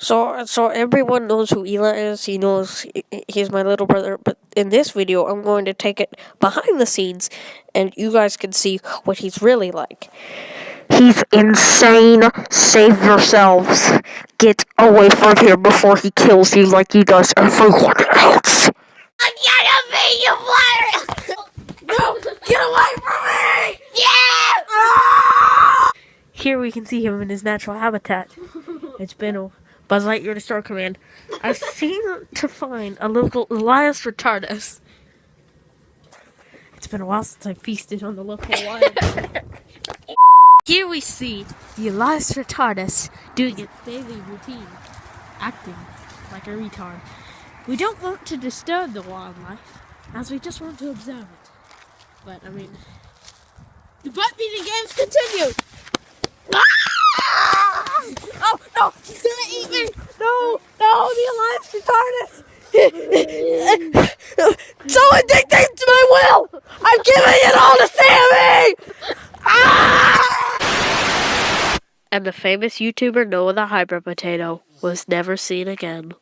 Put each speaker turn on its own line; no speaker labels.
So everyone knows who Eli is. He knows he's my little brother. But in this video, I'm going to take it behind the scenes, and you guys can see what he's really like. He's insane. Save yourselves. Get away from here before he kills you like he does everyone else.
I'm gonna be you water! No! Get away from me! Yeah! Ah!
Here we can see him in his natural habitat. It's been a Buzz Lightyear to Star Command. I've seen to find a local Elias Retardus. It's been a while since I feasted on the local Elias. Here we see the Elias Retardus doing its daily routine, acting like a retard. We don't want to disturb the wildlife, as we just want to observe it. But, I mean, the butt-beating games continue! Oh, no! He's gonna eat me! No! No! The Elias Retardus! Someone dictates my will! I'm giving it all to Sammy! And the famous YouTuber Noah the Hyper Potato was never seen again.